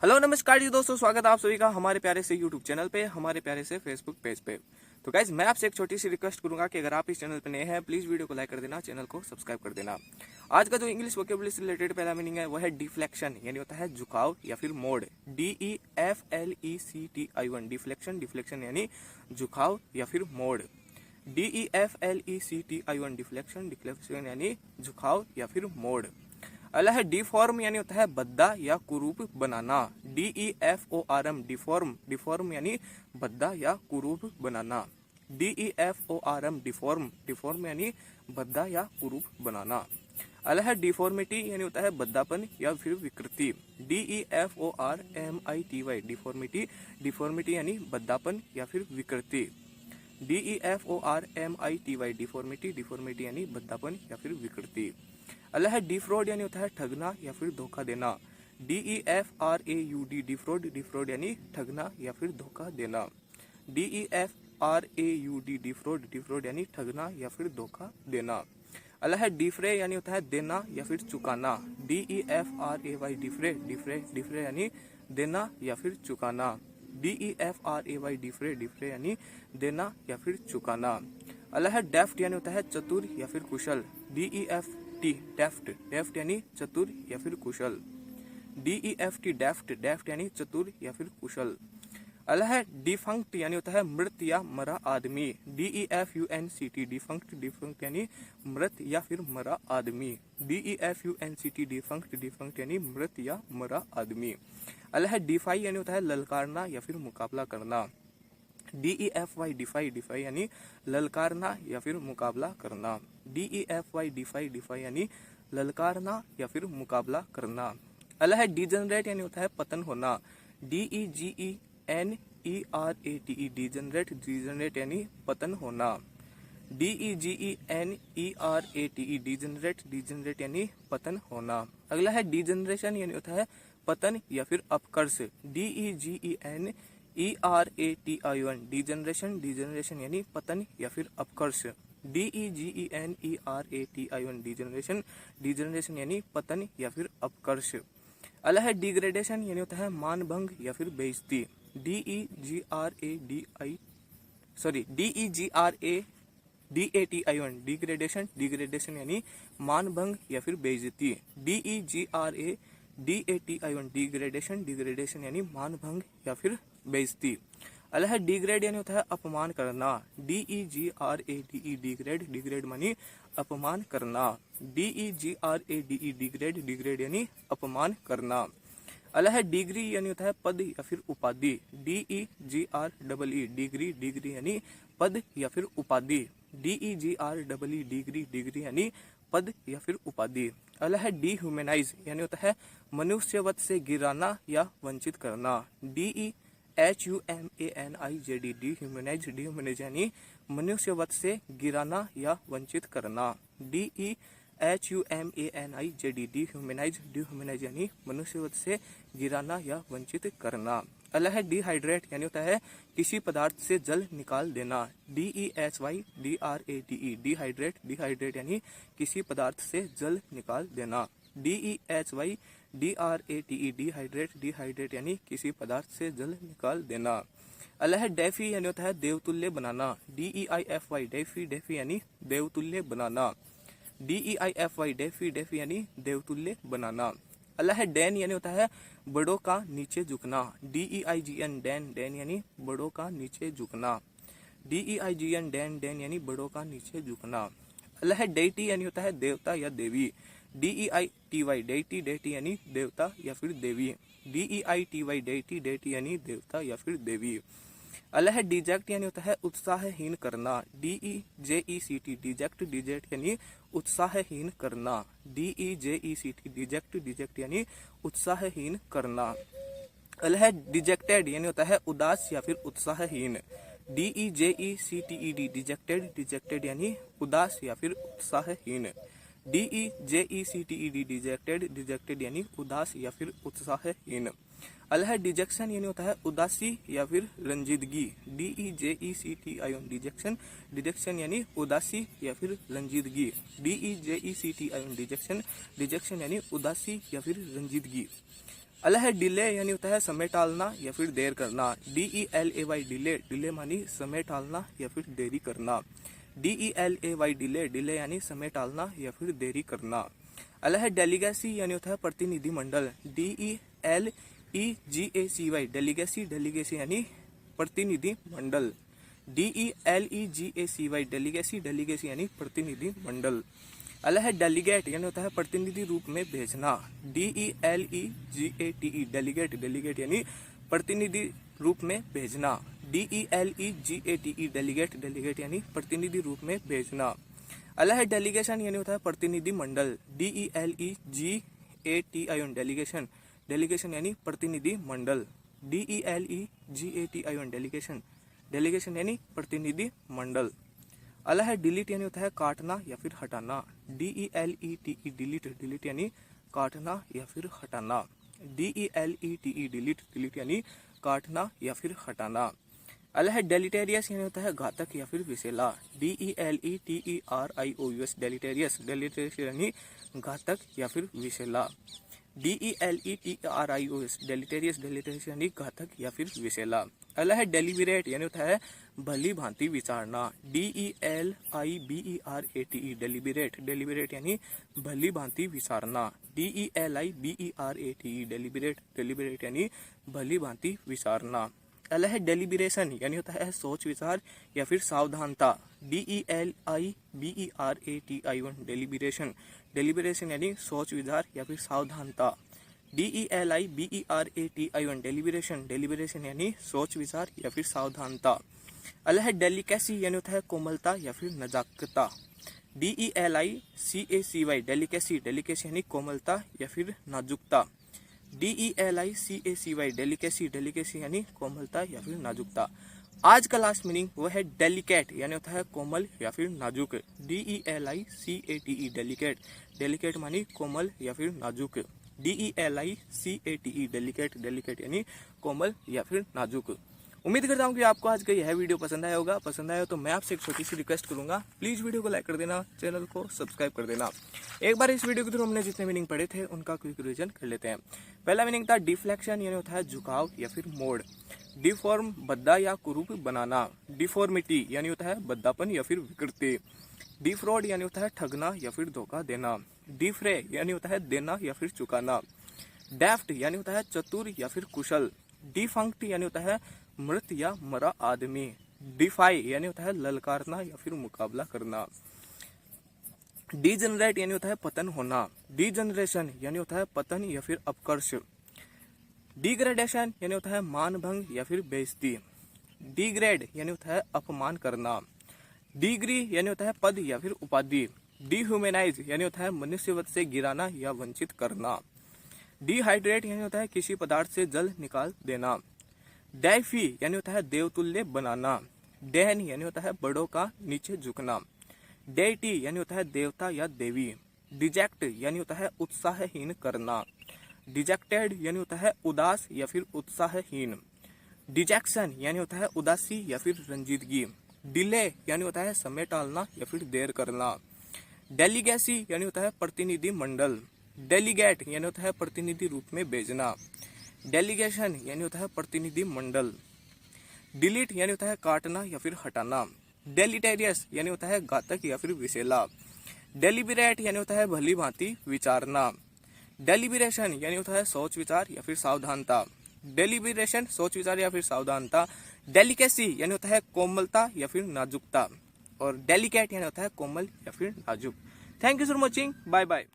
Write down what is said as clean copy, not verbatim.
Hello नमस्कार जी दोस्तों, स्वागत है आप सभी का हमारे प्यारे से यूट्यूब चैनल पे, हमारे प्यारे से फेसबुक पेज पे। तो गाइज मैं आपसे एक छोटी सी रिक्वेस्ट करूंगा कि अगर आप इस चैनल पे नए हैं प्लीज वीडियो को लाइक कर देना, चैनल को सब्सक्राइब कर देना। आज का जो इंग्लिश वोकेबुलरी से रिलेटेड पहला मीनिंग है वो है डिफ्लेक्शन, यानी होता है झुकाव या फिर मोड़। DEFLECTION डिफ्लेक्शन, डिफ्लेक्शन यानी झुकाव या फिर मोड़। DEFLECTION डिफ्लेक्शन, डिफ्लेक्शन यानी झुकाव या फिर मोड़। अगला है डिफॉर्म, यानी होता है भद्दा या कुरूप बनाना। DEFORM डिफॉर्म, डिफॉर्म यानी भद्दा या कुरूप बनाना। DEFORM डिफॉर्म, डिफॉर्म यानी भद्दा या कुरूप बनाना। अगला है डिफॉर्मिटी, यानी होता है भद्दापन या फिर विकृति। DEFORMITY डिफॉर्मिटी, डिफॉर्मिटी यानी भद्दापन या फिर विकृति। DEFORMITY डिफॉर्मिटी, डिफॉर्मिटी यानी भद्दापन या फिर विकृति। अगला है डिफ्रॉड, यानी होता है ठगना या फिर धोखा देना। DEFRAUD डिफ्रॉड, डिफ्रॉड यानी ठगना या फिर धोखा देना। DEFRAUD डिफ्रॉड, डिफ्रॉड यानी ठगना या फिर धोखा देना। अगला है डिफ्रे, यानी होता है देना या फिर चुकाना। DEFRAY डिफ्रे, डिफ्रे, डिफ्रे यानी देना या फिर चुकाना। DEFRAY डिफ्रे, डिफ्रे यानी देना या फिर चुकाना। अगला है डेफ्ट, यानी होता है चतुर या फिर कुशल। DEFT डेफ्ट, डेफ्ट यानी चतुर या फिर कुशल। DEFT डेफ्ट, डेफ्ट यानी चतुर या फिर कुशल। अगला है डिफंक्ट, यानी होता है मृत या मरा आदमी। DEFUNCT डिफंक्ट, डिफंक्ट यानी मृत या फिर मरा आदमी। DEFUNCT डिफंक्ट, डिफंक्ट यानी मृत या मरा आदमी। अगला है डिफाई, यानी होता है ललकारना या फिर मुकाबला करना। DEFY डिफाई, डिफाई यानी ललकारना या फिर मुकाबला करना। DEFY डिफाई, डिफाई यानी ललकारना या फिर मुकाबला करना। अगला है डिजनरेट, यानी होता है पतन होना। DEGENERATE डिजनरेट, डिजनरेट यानी पतन होना। DEGENERATE डिजनरेट, डिजनरेट यानी पतन होना। अगला है डिजनरेशन, यानी होता है पतन या फिर अपकर्ष। DEGENERATION डिजनरेशन, डिजनरेशन यानी पतन या फिर अपकर्ष। DEGENERATION डिजनरेशन, डिजनरेशन यानी पतन या फिर अपकर्ष। अगला है डिग्रेडेशन, यानी होता है मानभंग या फिर बेइज्जती। DEGRADATION डिग्रेडेशन, डिग्रेडेशन यानी मानभंग या फिर बेइज्जती। DEGRADATION डिग्रेडेशन, डिग्रेडेशन यानी मानभंग या फिर बेइज्जती। अगला है डिग्रेड, यानी होता है अपमान करना। DEGRADE डिग्रेड, डिग्रेड मानी अपमान करना। DEGRADE डिग्रेड, डिग्रेड यानी अपमान करना। अगला है डिग्री, यानी होता है पद या फिर उपाधि। DEGREE डिग्री, डिग्री यानी पद या फिर उपाधि। DEGREE डिग्री, डिग्री यानी पद या फिर उपाधि। अगला है डिह्यूमनाइज, यानी होता है मनुष्यवत से गिराना या वंचित करना। DEHUMANIZED डिह्यूमनाइज, डिह्यूमनाइज यानी मनुष्यवत से गिराना या वंचित करना। DEHUMANIZED डिह्यूमनाइज, डिह्यूमनाइज यानी मनुष्यवत से गिराना या वंचित करना। अगला है डिहाइड्रेट, यानी होता है किसी पदार्थ से जल निकाल देना। DEHYDRATE डिहाइड्रेट, डिहाइड्रेट यानी किसी पदार्थ से जल निकाल देना। DEHYDRATE डिहाइड्रेट, डिहाइड्रेट यानी किसी पदार्थ से जल निकाल देना। अगला है डेफी, यानी होता है देवतुल्य बनाना। DEIFY डेफी, डेफी यानी देवतुल्य बनाना। DEIFY डेफी, डेफी यानी देवतुल्य बनाना। अगला है डैन, यानी होता है बड़ों का नीचे झुकना। DEIGN डैन, डैन यानी बड़ों का नीचे झुकना। DEIGN डैन, डैन यानी बड़ों का नीचे झुकना। अगला है डेटी, यानी होता है देवता या देवी। DEITY डेटी, डेटी यानी देवता या फिर देवी। DEITY डेटी, डेटी यानी देवता या फिर देवी। अगला है डिजेक्ट, यानी होता है उत्साहहीन करना। DEJECT डिजेक्ट, डिजेक्ट यानी उत्साहहीन करना। DEJECT डिजेक्ट, डिजेक्ट यानी उत्साहहीन करना। अगला है डिजेक्टेड, यानी होता है उदास या फिर उत्साहहीन। DEJECTED डिजेक्टेड, डिजेक्टेड यानी उदास या फिर उत्साहहीन। DEJECTED डिजेक्टेड, डिजेक्टेड यानी उदास या फिर उत्साहहीन। अगला है डिजेक्शन, यानी होता है उदासी या फिर रंजीदगी। DEJECTION डिजेक्शन, डिजेक्शन यानी उदासी या फिर रंजीदगी। DEJECTION डिजेक्शन, डिजेक्शन यानी उदासी या फिर रंजीदगी। अगला है डिले यानी होता है समय टालना या फिर देर करना। DELAY डिले, डिले मानी समय टालना या फिर देरी करना। DELAY डिले, डिले यानी समय टालना या फिर देरी करना। अगला है डेलीगेसी यानी होता है प्रतिनिधि मंडल। DELEGACY डेलीगेसी, डेलीगेसी यानी प्रतिनिधि मंडल। DELEGACY डेलीगेसी, डेलीगेसी यानी प्रतिनिधि मंडल। अगला है डेलीगेट यानी होता है प्रतिनिधि रूप में भेजना। DELEGATE डेलीगेट, डेलीगेट यानी प्रतिनिधि रूप में भेजना। DELEGATE डेलीगेट, डेलीगेट यानी प्रतिनिधि रूप में भेजना। अगला है डेलीगेशन यानी होता है प्रतिनिधि मंडल। DELEGATION डेलीगेशन, डेलीगेशन यानी प्रतिनिधि मंडल। DELEGATION डेलीगेशन, डेलीगेशन यानी प्रतिनिधि मंडल। अगला है डिलीट यानी होता है काटना या फिर हटाना। DELETE डिलीट, डिलीट यानी काटना या फिर हटाना। DELETE डिलीट, डिलीट यानी काटना या फिर हटाना। अगला है डेलिटेरियस यानी होता है घातक या फिर विषैला। DELETERIOUS डेलिटेरियस, डेलिटेरियस यानी घातक या फिर विषैला। DELETERIOS डेलिटेरियस, डेलिटेरियस यानी घातक या फिर विषैला। अगला है डेलिबरेट यानी होता है भली भांति विचारना। DELIBERATE डेलिबरेट, डेलिबरेट यानी भली भांति विचारना। DELIBERATE डेलिबरेट, डेलिबरेट यानी भली भांति विचारना। अगला है डेलिब्रेशन यानी होता है सोच विचार या फिर सावधानता। DELIBERATION डेलिब्रेशन, डेलिब्रेशन यानी सोच विचार या फिर सावधानता। DELIBERATION डेलिब्रेशन, डेलिब्रेशन यानी सोच विचार या फिर सावधानता। अगला है डेलिकेसी यानी होता है कोमलता या फिर नजाकता। DELICACY डेलिकेसी, डेलिकेसी यानी कोमलता या फिर नाजुकता। DELICACY डेलिकेसी, डेलिकेसी यानी कोमलता या फिर नाजुकता। आज का लास्ट मीनिंग वो है डेलिकेट यानी होता है कोमल या फिर नाजुक। DELICATE डेलिकेट, डेलिकेट मानी कोमल या फिर नाजुक। DELICATE डेलिकेट, डेलिकेट यानी कोमल या फिर नाजुक। उम्मीद करता हूँ कि आपको आज का यह वीडियो पसंद आया होगा। पसंद आया तो मैं आपसे एक छोटी सी रिक्वेस्ट करूंगा, प्लीज वीडियो को लाइक कर देना, चैनल को सब्सक्राइब कर देना। एक बार इस वीडियो के थ्रू हमने जितने मीनिंग पढ़े थे उनका क्विक रिवीजन कर लेते हैं। पहला मीनिंग था डिफ्लेक्शन यानी होता है झुकाव या फिर मोड़। डिफॉर्म भद्दा या कुरूप बनाना। डिफॉर्मिटी यानी होता है भद्दापन या फिर विकृति। डिफ्रॉड यानी होता है ठगना या फिर धोखा देना। डिफ्रे यानी होता है देना या फिर चुकाना। डेफ्ट यानी होता है चतुर या फिर कुशल। डिफंक्ट यानी होता है मृत या मरा आदमी। डिफाई यानी होता है ललकारना या फिर मुकाबला करना। डीजनरेट यानी होता है पतन होना। डीजनरेशन यानी होता है पतन या फिर अपकर्ष। डिग्रेडेशन यानी होता है मानभंग या फिर बेइज्जती। डिग्रेड यानी होता है अपमान करना। डिग्री यानी होता है पद या फिर उपाधि। डिह्यूमनाइज यानी होता है मनुष्यवत से गिराना या वंचित करना। डिहाइड्रेट यानी होता है किसी पदार्थ से जल निकाल देना। डाइफी यानी होता है देवतुल्य बनाना। डेहन यानी होता है बड़ों का नीचे झुकना। डेटी यानी होता है देवता या देवी। डिजेक्ट यानी होता है उत्साहहीन करना। डिजेक्टेड यानी होता है उदास या फिर उत्साहहीन। डिजेक्शन यानी होता है उदासी या फिर रंजीदगी। डिले यानी होता है समय टालना या फिर देर करना। डेलीगेसी यानी होता है प्रतिनिधि मंडल। डेलीगेट यानी होता है प्रतिनिधि रूप में भेजना। डेलीगेशन यानी होता है प्रतिनिधि मंडल। डिलीट यानी होता है काटना या फिर हटाना। डेलिटेरियस यानी होता है घातक या फिर विषैला। डेलिबरेट यानी होता है भली भांति विचारना। डेलिब्रेशन यानी होता है सोच विचार या फिर सावधानता। डेलिब्रेशन सोच विचार या फिर सावधानता। डेलिकेसी यानी होता है कोमलता या फिर नाजुकता। और डेलिकेट यानी होता है कोमल या फिर नाजुक। Thank you for watching, bye bye.